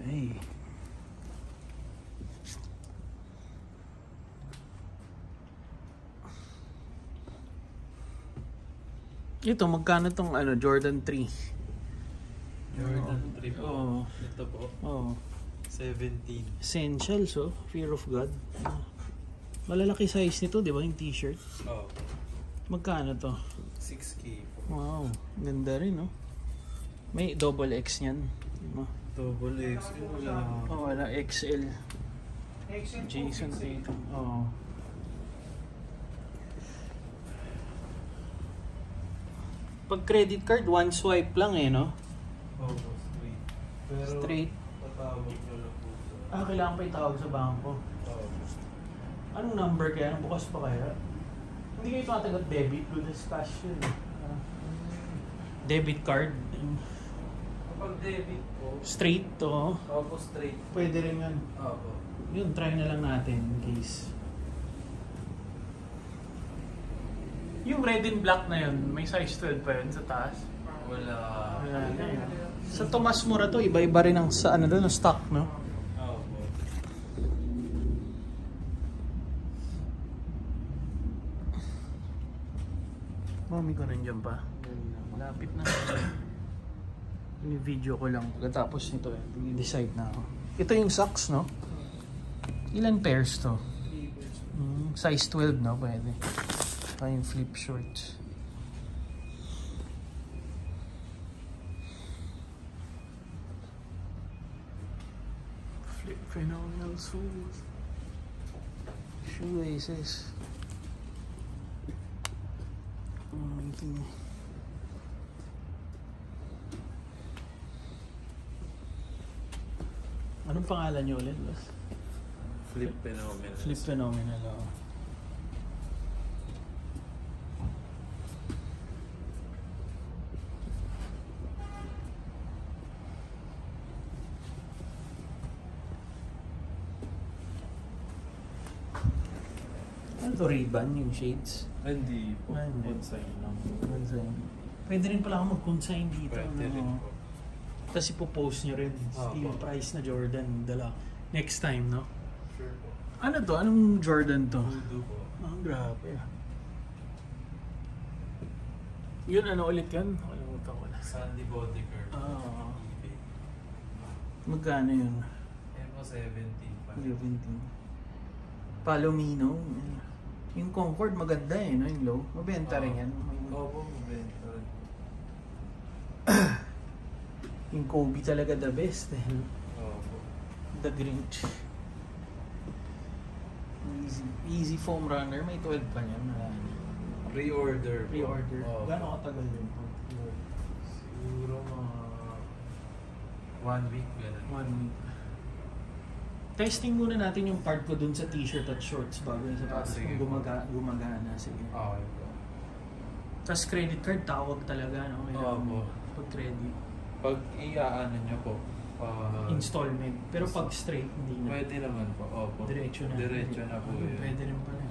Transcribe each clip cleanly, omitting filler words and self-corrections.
Ay. Ito, magkano tong ano, Jordan 3? Jordan 3 po. Oo. Ito po. Oh. 17. Essentials, oh. Fear of God. Malalaki size nito, di ba? Yung t-shirt. Oh. Magkano to? 6K po. Wow. Ganda rin, no? May double X niyan. Double X. Wala. Oh, wala. XL. Jason Tatum. Oo. Pag credit card, one swipe lang eh, no? Oh, straight. Pero, Straight. tatawag nyo lang po sa... Kailangan pa itawag sa bangko. Oh. Anong number kaya? Bukas pa kaya? Hindi kayo tumatanggap debit. Ludas cash yun. Debit card. Kapag debit po, Straight to. opo straight. Pwede rin yun. Opo. Yun, try na lang natin in case. Yung red and black na yun, may size 12 pa yun sa taas. Wala. Wala na yun. Sa Tomas Mura to, iba-iba rin ang sa ano doon, stock, no? Opo. Mami ko nandiyan pa. Malapit na. Ini-video ko lang. Pagkatapos nito, i-decide na ako. Ito yung socks, no? Ilan pairs to? Size 12, no? Pwede. Pa yung flip shorts. Flip phenomenal shoes. Shoelaces. Okay. Anong pangalan niyo ulit, boss? Flip phenomenal. Flip Phenomenal, oh. Ano to, Ray-Ban yung shades? Hindi po. Hindi. Consign lang. Consign. Pwede rin pala ako mag-consign dito. Pwede rin po. Tapos ipopost nyo rin. Yung price na Jordan. Dala. Next time, no? Sure po. Ano to? Anong Jordan to? Voodoo po. Ah, grabe. Yun, ano ulit yan? Nakalimutan ko na. Sandy Bodyguard. Ah. eBay. Magkano yun? Yan po 17 pa. 17. Palomino. Yung Concord maganda eh, no? Yung low. Mabenta rin yan. Opo, mabenta rin. Yung Kobe talaga the best eh. Opo. The Grinch. Easy foam runner. May 12 pa niya. Marami. Pre-order po. Pre-order. Opo. Gano'ng katagal yun? Siguro mga 1 week ganun. 1 week. Testing muna natin yung part ko dun sa t-shirt at shorts bago yung sapatos sige kung po. gumagana. Sige. Okay po. Tapos credit card, tawag talaga, no? Kailangan Opo. pag credit. Pag iaano nyo po, Installment. Pero pag straight, hindi na. pwede naman po. Opo. Diretso na. Diretso na po yun. Pwede rin pala.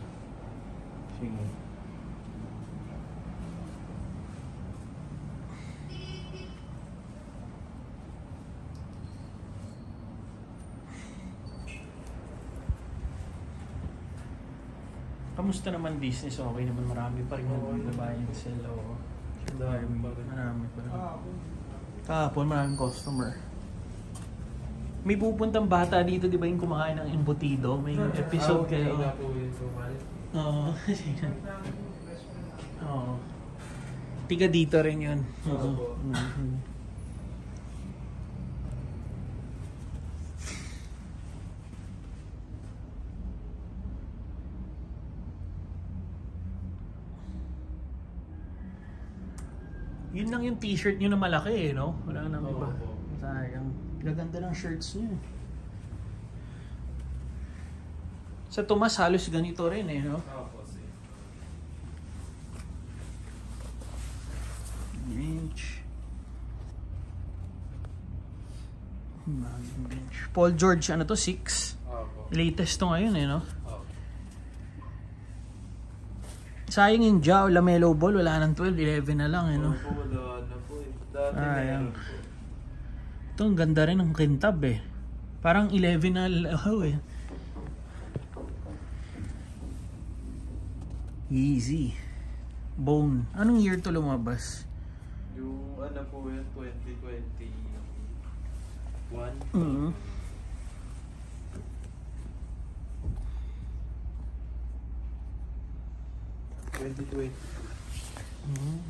Sige. Kamusta naman business? Okay naman, marami pa rin nagbabayad ng sell. Marami pa rin. Kahapon, maraming customer. May pupuntang bata dito, di ba yung kumakain ng embutido? May episode kayo. Okay na po yun bumalik. Oo. Oo. Tiga dito rin yun. Opo. Mhm. Yun lang yung t-shirt nyo na malaki eh, no? Wala nang iba. Opo. Sayang. Gaganda ng shirts nyo. Sa Tomas, halos ganito rin eh, no? Opo, sir. Bench. Paul George, ano to? 6? Opo. Latest to ngayon eh, no? Opo. Sayang yung Jao, Lamelo Ball, wala nang 12, 11 na lang eh, no? Opo, wala na po eh. Dati Ah, meron yan. po. Ito, ang ganda rin ng kintab eh. Parang 11 na eh. Easy. Bone. Anong year to lumabas? Yung ano po yun, 2021. Mm. Mm.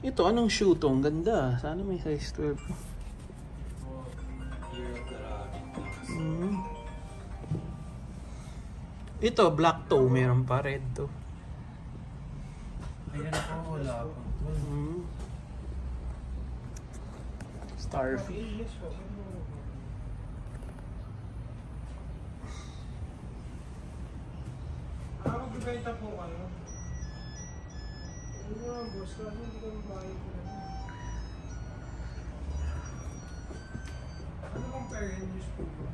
Ito, anong shoe to? Ang ganda. Sana may size 12. Year of the Rabbit. Mm. Ito, black toe. Meron pa red to. Ayan po, wala po. Mm. Starfish. Magbibenta po kayo. Ano nga boss, kasi hindi ka mabayad ko na. Ano bang parent news po ba?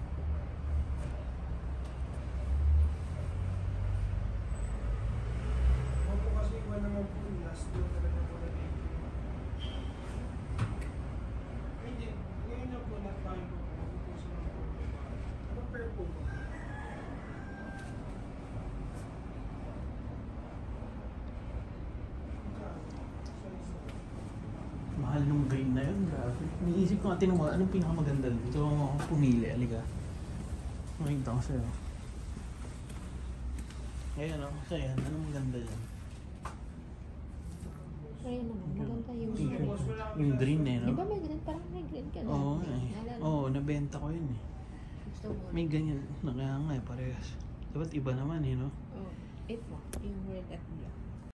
Ako po kasi iba naman po yung last year talaga po na dito. Hindi, ngayon na po na-find ko po. Ako po sa mga po. Ano pair po ba? Mahal nung green na yun, grabe. Iniisip ko nga, tinong anong pinakamaganda dun? Ito ako pumili, aliga. Makikita ko sa'yo. Ayan o, sa'yo, anong maganda dyan? Ayun naman, maganda yung... Yung green eh, Di no? ba may green? Parang may green ka na. Oo eh. Naalala Oo, mo? nabenta ko yun eh. Gusto mo? May ganyan, na kaya nga eh, parehas. Dapat iba naman eh, no? Oh, ito, yung red at black.